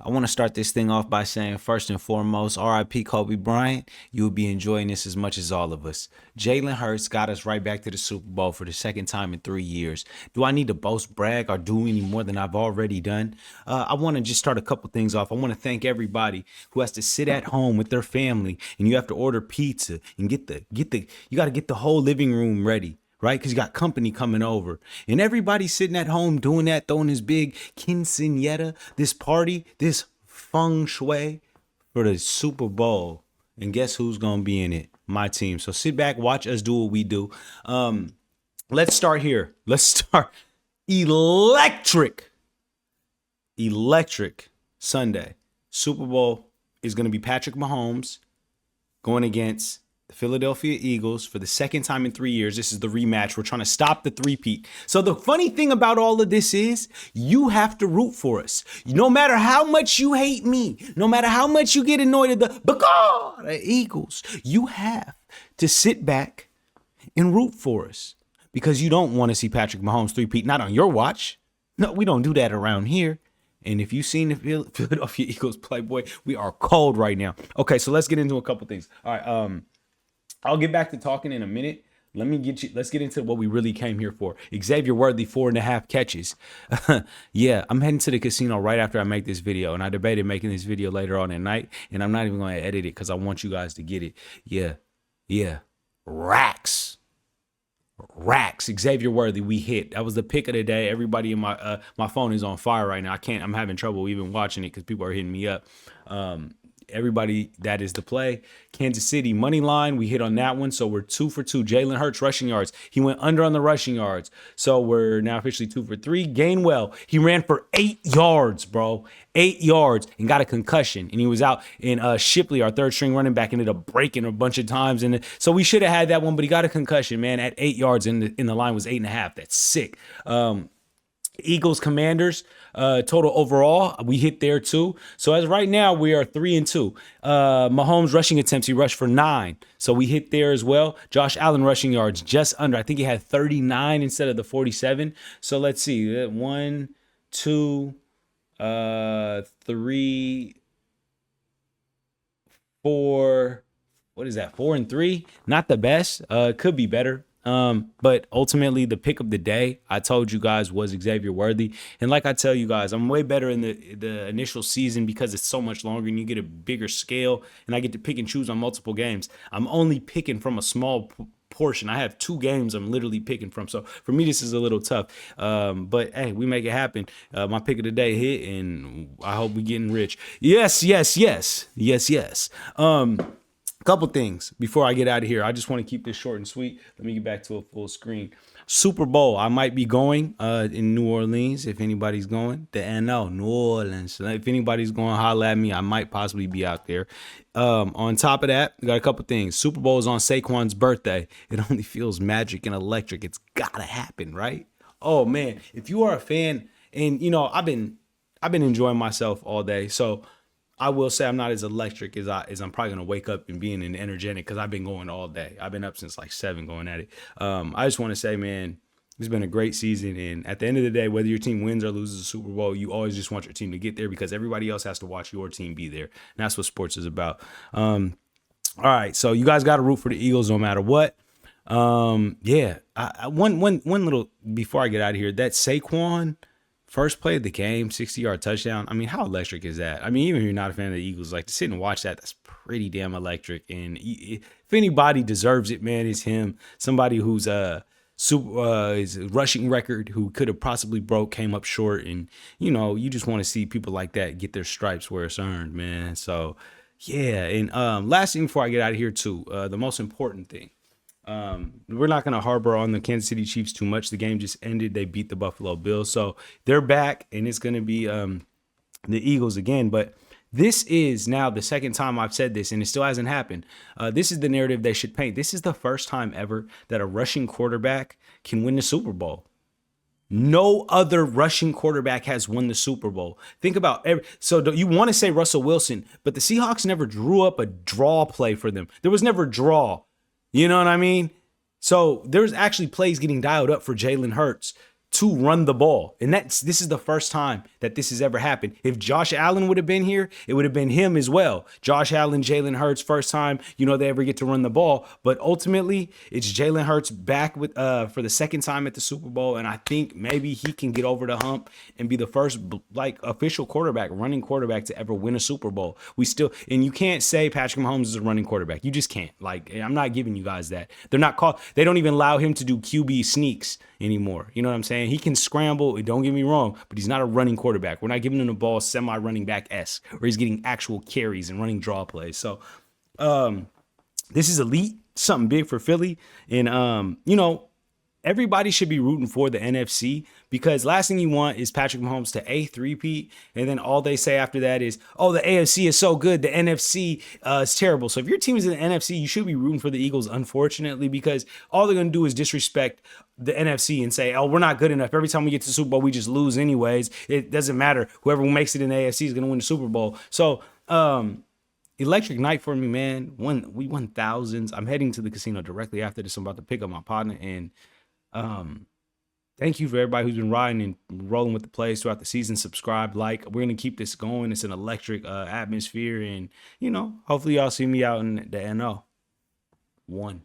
I want to start this thing off by saying, first and foremost, RIP Kobe Bryant. You will be enjoying this as much as all of us. Jalen Hurts got us right back to the Super Bowl for the second time in 3 years. Do I need to boast, brag, or do any more than I've already done? I want to just start a couple things off. I want to thank everybody who has to sit at home with their family and you have to order pizza and you got to get the whole living room ready, right? Because you got company coming over. And everybody sitting at home doing that, throwing this big quinceanera, this party, this feng shui for the Super Bowl. And guess who's going to be in it? My team. So sit back, watch us do what we do. Let's start here. Let's start electric. Electric Sunday. Super Bowl is going to be Patrick Mahomes going against the Philadelphia Eagles for the second time in 3 years. This is the rematch. We're trying to stop the three-peat. So the funny thing about all of this is you have to root for us. No matter how much you hate me, no matter how much you get annoyed at the Eagles, you have to sit back and root for us because you don't want to see Patrick Mahomes three-peat, not on your watch. No, we don't do that around here. And if you've seen the Philadelphia Eagles play, boy, we are cold right now. Okay, so let's get into a couple things. All right, I'll get back to talking in a minute. Let's get into what we really came here for. Xavier Worthy, 4.5 catches. Yeah, I'm heading to the casino right after I make this video. And I debated making this video later on at night. And I'm not even going to edit it because I want you guys to get it. Yeah. Racks. Xavier Worthy, we hit. That was the pick of the day. Everybody in my phone is on fire right now. I'm having trouble even watching it because people are hitting me up. Everybody, that is the play. Kansas City money line, we hit on that one, so we're 2 for 2. Jalen Hurts rushing yards, he went under on the rushing yards, so we're now officially 2 for 3. Gainwell, he ran for 8 yards, bro, 8 yards, and got a concussion, and he was out. And Shipley, our third string running back, ended up breaking a bunch of times, and so we should have had that one, but he got a concussion, man, at 8 yards, and the line was 8.5. That's sick. Eagles Commanders, total overall, we hit there too. So as right now, we are 3 and 2. Mahomes rushing attempts, he rushed for 9. So we hit there as well. Josh Allen rushing yards, just under. I think he had 39 instead of the 47. So let's see. 1, 2, 3, 4. What is that? 4 and 3. Not the best. Could be better. But ultimately the pick of the day, I told you guys, was Xavier Worthy. And like I tell you guys, I'm way better in the initial season because it's so much longer and you get a bigger scale and I get to pick and choose on multiple games. I'm only picking from a small portion. I have 2 games I'm literally picking from. So for me, this is a little tough. But hey, we make it happen. My pick of the day hit and I hope we getting rich. Yes. Couple things before I get out of here. I just want to keep this short and sweet. Let me get back to a full screen. Super Bowl. I might be going in New Orleans if anybody's going. The NO, New Orleans. If anybody's going, holla at me. I might possibly be out there. On top of that, we got a couple things. Super Bowl is on Saquon's birthday. It only feels magic and electric. It's gotta happen, right? Oh man, if you are a fan, and I've been enjoying myself all day, so I will say I'm not as electric as I'm probably gonna wake up and being energetic because I've been going all day. I've been up since like 7 going at it. I just want to say, man, it's been a great season. And at the end of the day, whether your team wins or loses the Super Bowl, you always just want your team to get there because everybody else has to watch your team be there. And that's what sports is about. All right, so you guys got to root for the Eagles no matter what. Yeah, one little before I get out of here, that Saquon. First play of the game, 60-yard touchdown. I mean, how electric is that? I mean, even if you're not a fan of the Eagles, like to sit and watch that, that's pretty damn electric. And if anybody deserves it, man, it's him. Somebody who's his rushing record, who could have possibly broke, came up short. And, you just want to see people like that get their stripes where it's earned, man. So, yeah. And last thing before I get out of here, too, the most important thing. We're not going to harbor on the Kansas City Chiefs too much. The game just ended. They beat the Buffalo Bills. So they're back, and it's going to be the Eagles again. But this is now the second time I've said this, and it still hasn't happened. This is the narrative they should paint. This is the first time ever that a rushing quarterback can win the Super Bowl. No other rushing quarterback has won the Super Bowl. Think about so you want to say Russell Wilson, but the Seahawks never drew up a draw play for them. There was never draw. You know what I mean? So there's actually plays getting dialed up for Jalen Hurts to run the ball. And this is the first time that this has ever happened. If Josh Allen would have been here, it would have been him as well. Josh Allen, Jalen Hurts, first time, they ever get to run the ball. But ultimately, it's Jalen Hurts back with for the second time at the Super Bowl. And I think maybe he can get over the hump and be the first official quarterback, running quarterback to ever win a Super Bowl. And you can't say Patrick Mahomes is a running quarterback. You just can't. I'm not giving you guys that. They don't even allow him to do QB sneaks anymore. You know what I'm saying? He can scramble, don't get me wrong, but he's not a running quarterback. We're not giving him the ball semi-running back-esque, where he's getting actual carries and running draw plays. So this is elite, something big for Philly. And, everybody should be rooting for the NFC, because last thing you want is Patrick Mahomes to three-peat, and then all they say after that is, oh, the AFC is so good, the NFC is terrible. So if your team is in the NFC, you should be rooting for the Eagles, unfortunately, because all they're going to do is disrespect the NFC and say, oh, we're not good enough. Every time we get to the Super Bowl, we just lose anyways. It doesn't matter. Whoever makes it in the AFC is going to win the Super Bowl. So, electric night for me, man. We won thousands. I'm heading to the casino directly after this. I'm about to pick up my partner, and thank you for everybody who's been riding and rolling with the plays throughout the season. Subscribe, like. We're going to keep this going. It's an electric atmosphere, and, hopefully y'all see me out in the NO. 1.